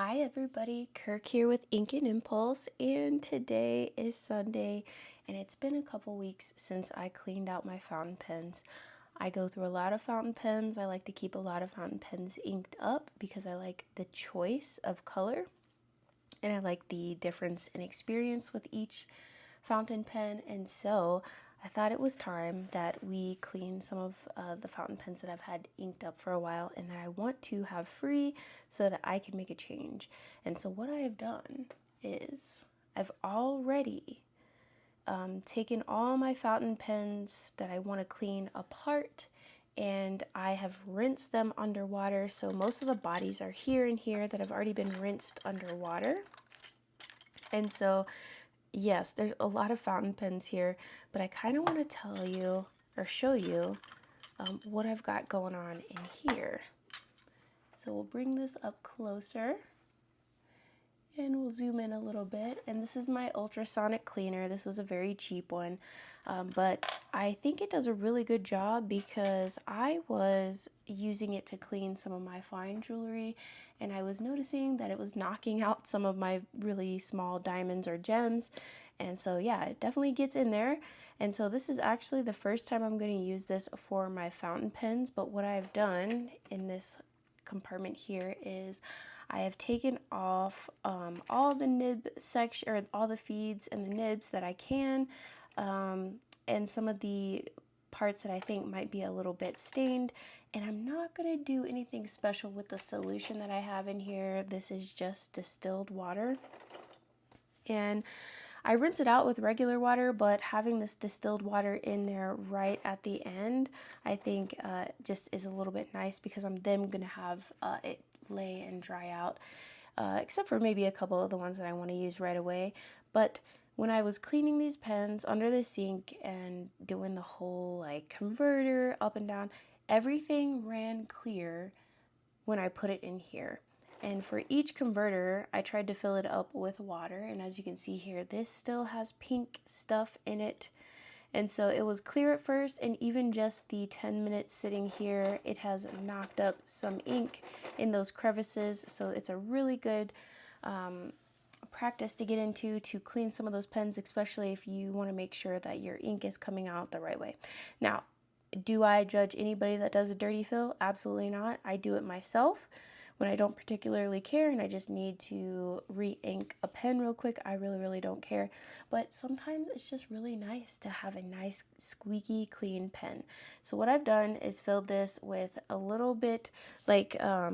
Hi everybody, Kirk here with Ink and Impulse, and today is Sunday, and it's been a couple weeks since I cleaned out my fountain pens. I go through a lot of fountain pens. I like to keep a lot of fountain pens inked up because I like the choice of color, and I like the difference in experience with each fountain pen, and so I thought it was time that we clean some of the fountain pens that I've had inked up for a while and that I want to have free so that I can make a change. And so what I have done is I've already taken all my fountain pens that I want to clean apart, and I have rinsed them underwater. So most of the bodies are here and here that have already been rinsed underwater. And so yes, there's a lot of fountain pens here, but I kind of want to tell you or show you what I've got going on in here. So we'll bring this up closer and we'll zoom in a little bit. And this is my ultrasonic cleaner. This was a very cheap one, but I think it does a really good job because I was using it to clean some of my fine jewelry, and I was noticing that it was knocking out some of my really small diamonds or gems. And so yeah, it definitely gets in there. And so this is actually the first time I'm going to use this for my fountain pens. But what I've done in this compartment here is I have taken off all the nib section, or all the feeds and the nibs that I can, and some of the parts that I think might be a little bit stained. And I'm not going to do anything special with the solution that I have in here. This is just distilled water, and I rinse it out with regular water, but having this distilled water in there right at the end, I think just is a little bit nice because I'm then going to have it lay and dry out, except for maybe a couple of the ones that I want to use right away. But when I was cleaning these pens under the sink and doing the whole like converter up and down, everything ran clear when I put it in here. And for each converter, I tried to fill it up with water. And as you can see here, this still has pink stuff in it. And so it was clear at first, and even just the 10 minutes sitting here, it has knocked up some ink in those crevices. So it's a really good practice to get into to clean some of those pens, especially if you want to make sure that your ink is coming out the right way. Now, do I judge anybody that does a dirty fill? Absolutely not. I do it myself when I don't particularly care and I just need to re-ink a pen real quick. I really don't care. But sometimes it's just really nice to have a nice squeaky clean pen. So what I've done is filled this with a little bit like a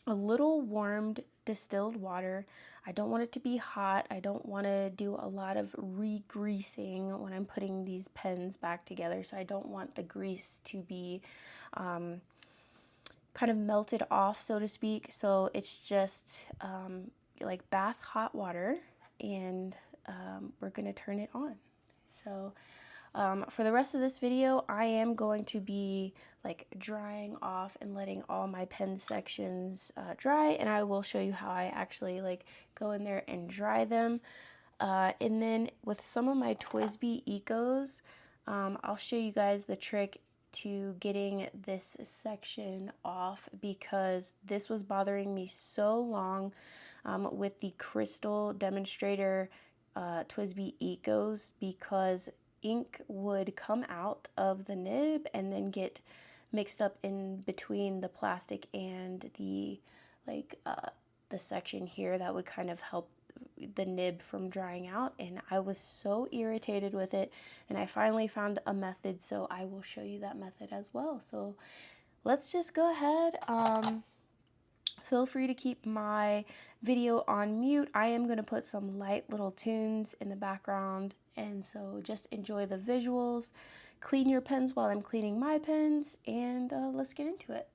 little warmed distilled water. I don't want it to be hot. I don't want to do a lot of re-greasing when I'm putting these pens back together. So I don't want the grease to be kind of melted off, so to speak. So it's just like bath hot water, and we're going to turn it on. So for the rest of this video, I am going to be like drying off and letting all my pen sections dry, and I will show you how I actually like go in there and dry them. And then with some of my TWSBI ECOs, I'll show you guys the trick to getting this section off, because this was bothering me so long with the crystal demonstrator TWSBI ECOs, because ink would come out of the nib and then get mixed up in between the plastic and the the section here that would kind of help the nib from drying out, and I was so irritated with it, and I finally found a method, so I will show you that method as well. So let's just go ahead. Feel free to keep my video on mute. I am going to put some light little tunes in the background, and so just enjoy the visuals. Clean your pens while I'm cleaning my pens, and let's get into it.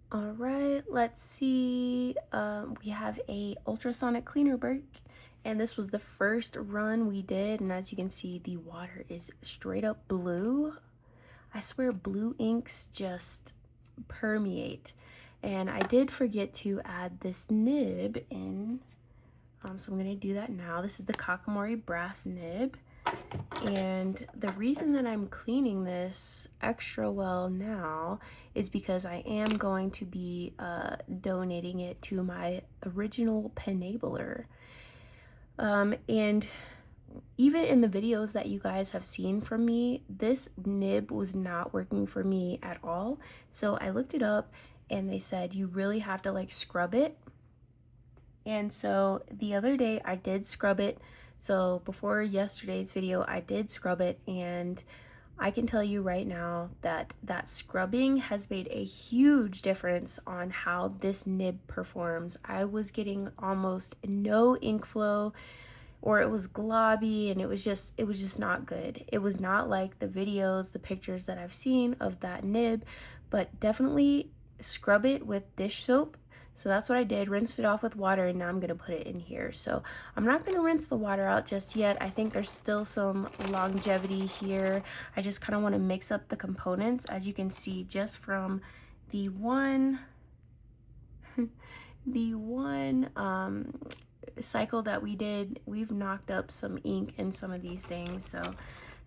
All right, let's see. We have a ultrasonic cleaner break, and this was the first run we did, and as you can see, the water is straight up blue. I swear blue inks just permeate. And I did forget to add this nib in, so I'm gonna do that now. This is the Kakamori brass nib. And the reason that I'm cleaning this extra well now is because I am going to be donating it to my original penabler. And even in the videos that you guys have seen from me, this nib was not working for me at all. So I looked it up and they said you really have to like scrub it. And so the other day I did scrub it. So before yesterday's video, I did scrub it, and I can tell you right now that that scrubbing has made a huge difference on how this nib performs. I was getting almost no ink flow, or it was globby, and it was just not good. It was not like the videos, the pictures that I've seen of that nib, but definitely scrub it with dish soap. So that's what I did, rinsed it off with water, and now I'm gonna put it in here. So I'm not gonna rinse the water out just yet. I think there's still some longevity here. I just kind of want to mix up the components. As you can see, just from the one cycle that we did, we've knocked up some ink in some of these things. So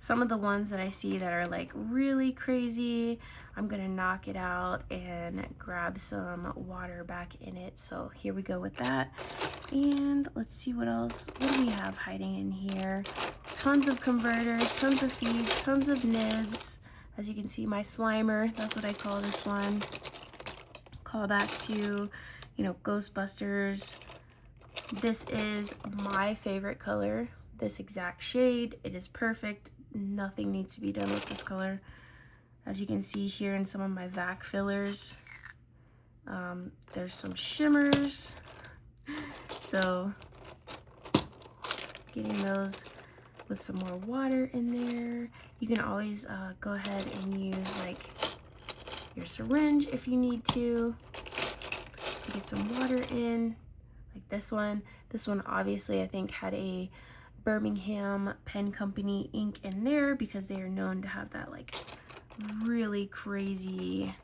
some of the ones that I see that are like really crazy, I'm gonna knock it out and grab some water back in it. So here we go with that. And let's see what else. What do we have hiding in here? Tons of converters, tons of feeds, tons of nibs. As you can see, my Slimer, that's what I call this one. Call back to, you know, Ghostbusters. This is my favorite color, this exact shade. It is perfect. Nothing needs to be done with this color. As you can see here in some of my vac fillers, there's some shimmers. So getting those with some more water in there. You can always go ahead and use like your syringe if you need to. Get some water in. Like this one obviously I think had a Birmingham pen company ink in there because they are known to have that like really crazy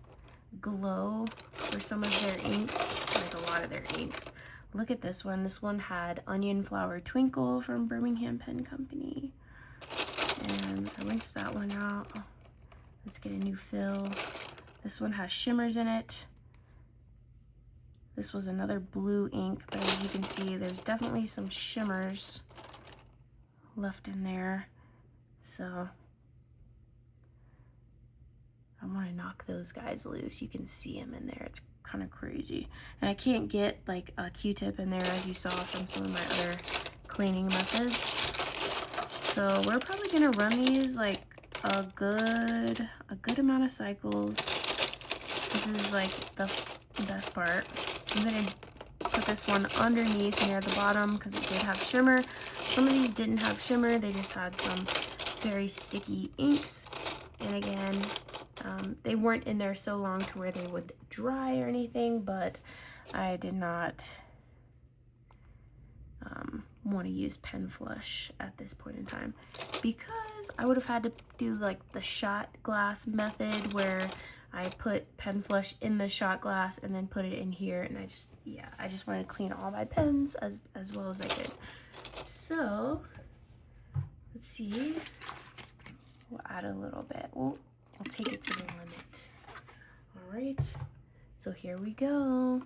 glow for some of their inks, like a lot of their inks. Look at this one. This one had Onion Flower Twinkle from Birmingham Pen Company. And I rinsed that one out. Let's get a new fill. This one has shimmers in it. This was another blue ink, but as you can see, there's definitely some shimmers left in there. So I want to knock those guys loose. You can see them in there. It's kind of crazy. And I can't get like a Q-tip in there, as you saw from some of my other cleaning methods. So we're probably gonna run these like a good amount of cycles. This is like the best part. I'm gonna put this one underneath near the bottom because it did have shimmer. Some of these didn't have shimmer, they just had some very sticky inks. And again, they weren't in there so long to where they would dry or anything, but I did not want to use pen flush at this point in time because I would have had to do like the shot glass method where I put pen flush in the shot glass and then put it in here, and I just wanted to clean all my pens as well as I could. So let's see, we'll add a little bit. We'll take it to the limit. All right, so here we go.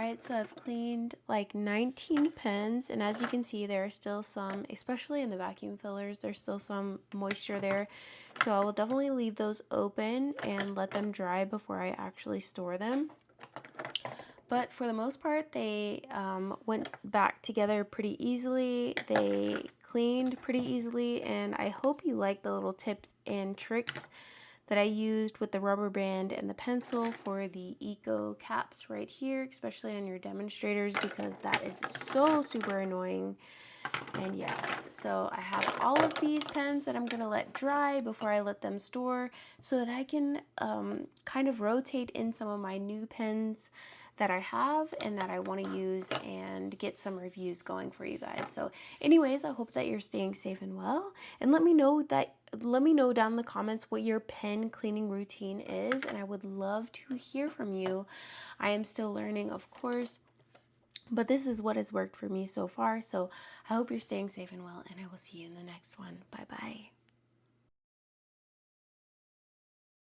Alright, so I've cleaned like 19 pens, and as you can see, there are still some, especially in the vacuum fillers, there's still some moisture there. So I will definitely leave those open and let them dry before I actually store them. But for the most part, they went back together pretty easily. They cleaned pretty easily, and I hope you like the little tips and tricks that I used with the rubber band and the pencil for the eco caps right here, especially on your demonstrators, because that is so super annoying. And yes, so I have all of these pens that I'm gonna let dry before I let them store, so that I can kind of rotate in some of my new pens that I have and that I want to use and get some reviews going for you guys. So anyways, I hope that you're staying safe and well, and let me know down in the comments what your pen cleaning routine is, and I would love to hear from you. I am still learning, of course, but this is what has worked for me so far. So I hope you're staying safe and well, and I will see you in the next one. Bye bye.